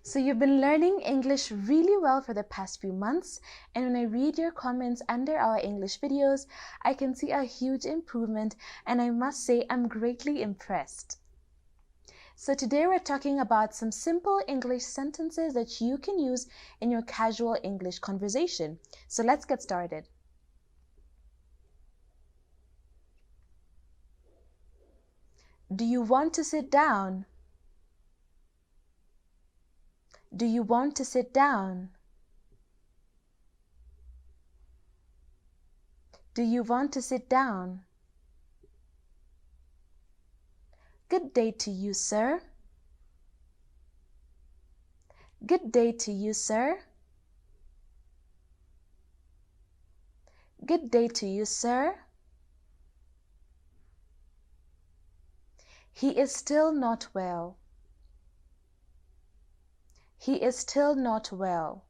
So you've been learning English really well for the past few months, and when I read your comments under our English videos, I can see a huge improvement, and I must say I'm greatly impressed. So today we're talking about some simple English sentences that you can use in your casual English conversation. So let's get started. Do you want to sit down? Do you want to sit down? Do you want to sit down? Good day to you, sir. Good day to you, sir. Good day to you, sir. He is still not well. He is still not well.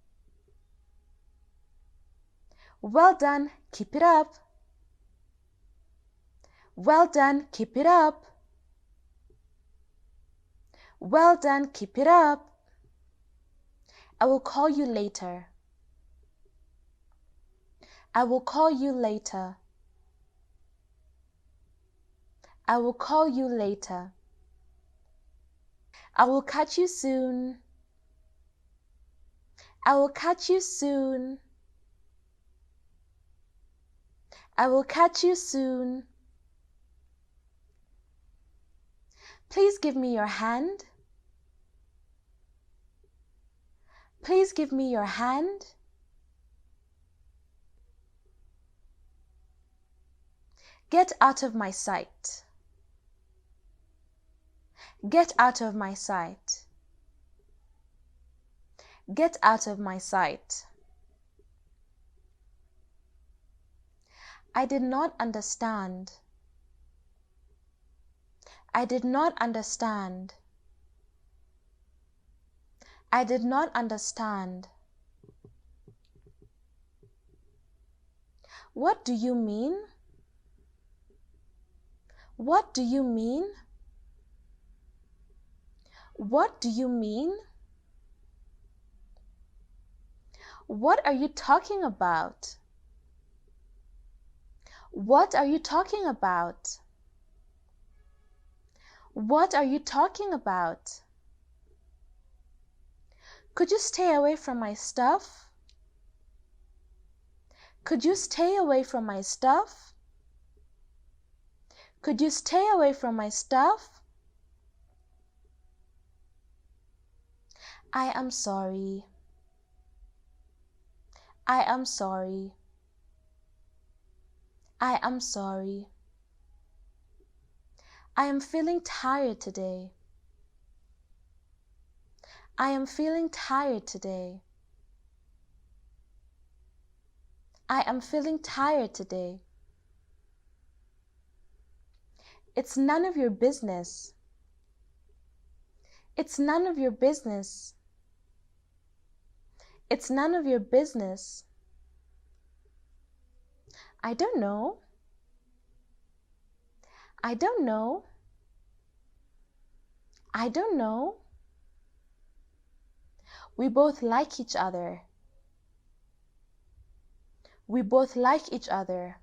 Well done, keep it up. Well done, keep it up. Well done, keep it up. I will call you later. I will call you later. I will call you later. I will catch you soon. I will catch you soon. I will catch you soon. Please give me your hand. Please give me your hand. Get out of my sight. Get out of my sight. Get out of my sight. I did not understand. I did not understand. I did not understand. What do you mean? What do you mean? What do you mean? What are you talking about? What are you talking about? What are you talking about? Could you stay away from my stuff? Could you stay away from my stuff? Could you stay away from my stuff? I am sorry. I am sorry. I am sorry. I am feeling tired today. I am feeling tired today. I am feeling tired today. It's none of your business. It's none of your business. It's none of your business. I don't know. I don't know. I don't know. We both like each other. We both like each other.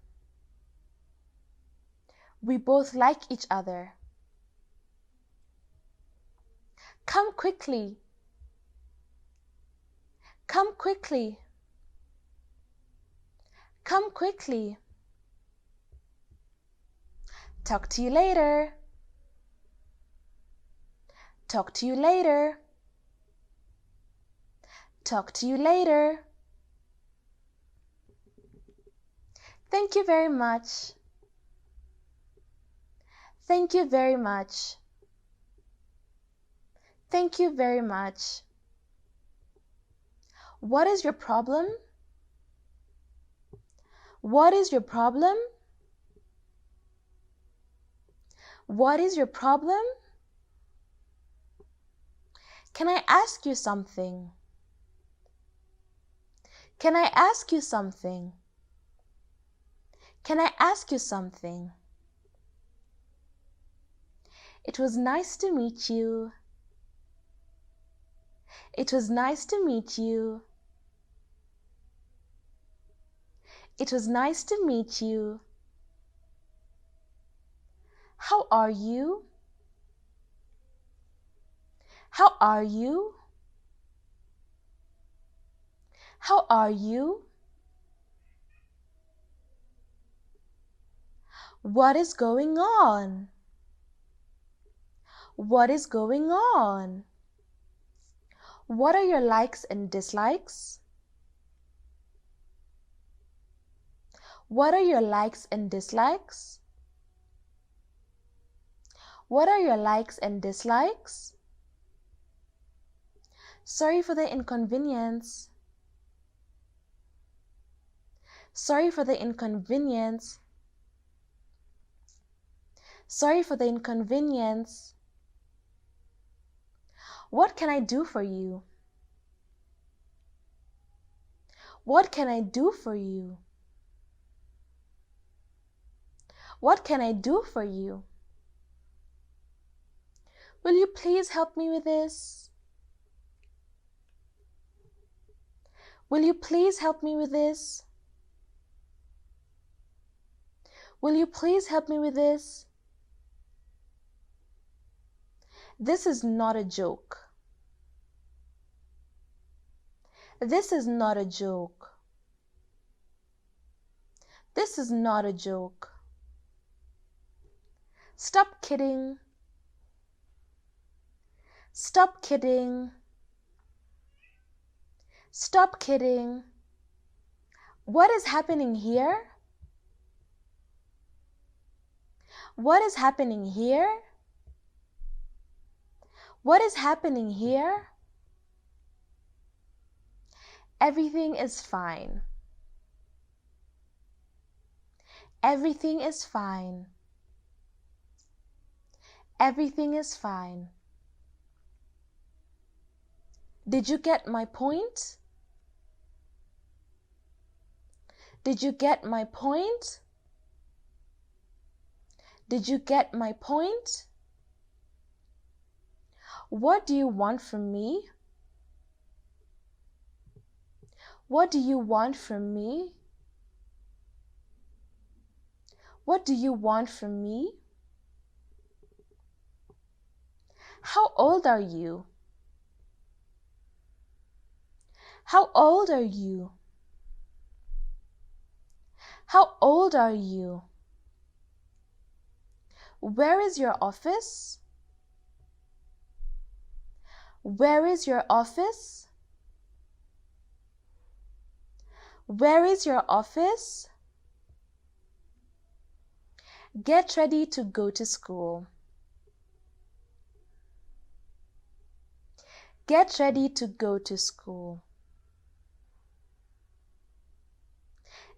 We both like each other. Come quickly. Come quickly. Come quickly. Talk to you later. Talk to you later. Talk to you later. Thank you very much. Thank you very much. Thank you very much. What is your problem? What is your problem? What is your problem? Can I ask you something? Can I ask you something? Can I ask you something? It was nice to meet you. It was nice to meet you. It was nice to meet you. How are you? How are you? How are you? What is going on? What is going on? What are your likes and dislikes? What are your likes and dislikes? What are your likes and dislikes? Sorry for the inconvenience. Sorry for the inconvenience. Sorry for the inconvenience. What can I do for you? What can I do for you? What can I do for you? Will you please help me with this? Will you please help me with this? Will you please help me with this? This is not a joke. This is not a joke. This is not a joke. Stop kidding. Stop kidding. Stop kidding. What is happening here? What is happening here? What is happening here? Everything is fine. Everything is fine. Everything is fine. Did you get my point? Did you get my point? Did you get my point? What do you want from me? What do you want from me? What do you want from me? How old are you? How old are you? How old are you? Where is your office? Where is your office? Where is your office? Get ready to go to school. Get ready to go to school.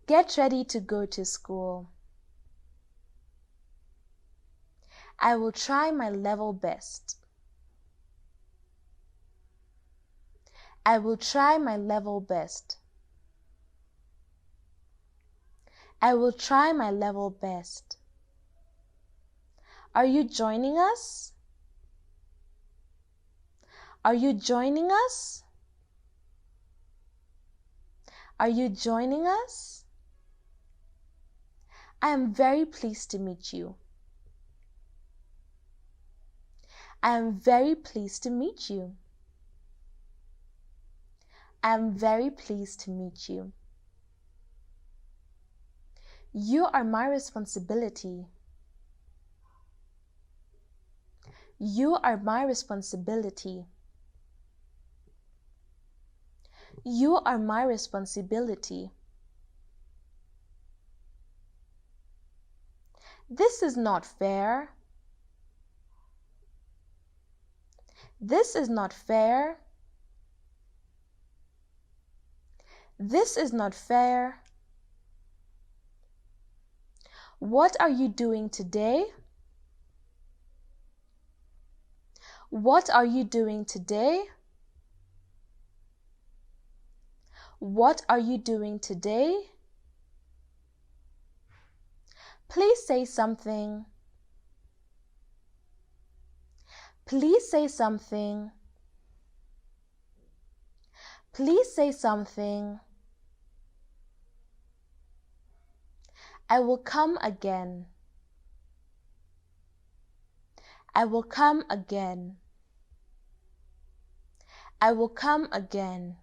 Get ready to go to school. I will try my level best. I will try my level best. I will try my level best. Are you joining us? Are you joining us? Are you joining us? I am very pleased to meet you. I am very pleased to meet you. I am very pleased to meet you. You are my responsibility. You are my responsibility. You are my responsibility. This is not fair. This is not fair. This is not fair. What are you doing today? What are you doing today? What are you doing today? Please say something. Please say something. Please say something. I will come again. I will come again. I will come again.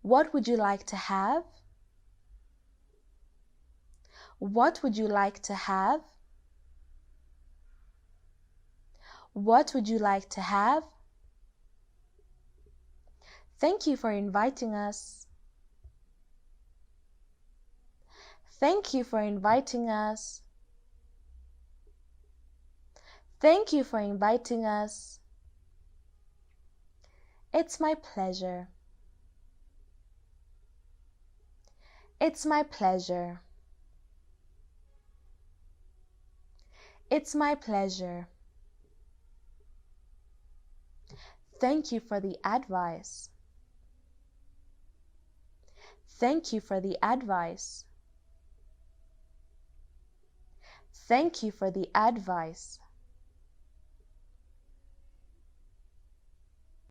What would you like to have? What would you like to have? What would you like to have? Thank you for inviting us. Thank you for inviting us. Thank you for inviting us. It's my pleasure. It's my pleasure. It's my pleasure. Thank you for the advice. Thank you for the advice. Thank you for the advice.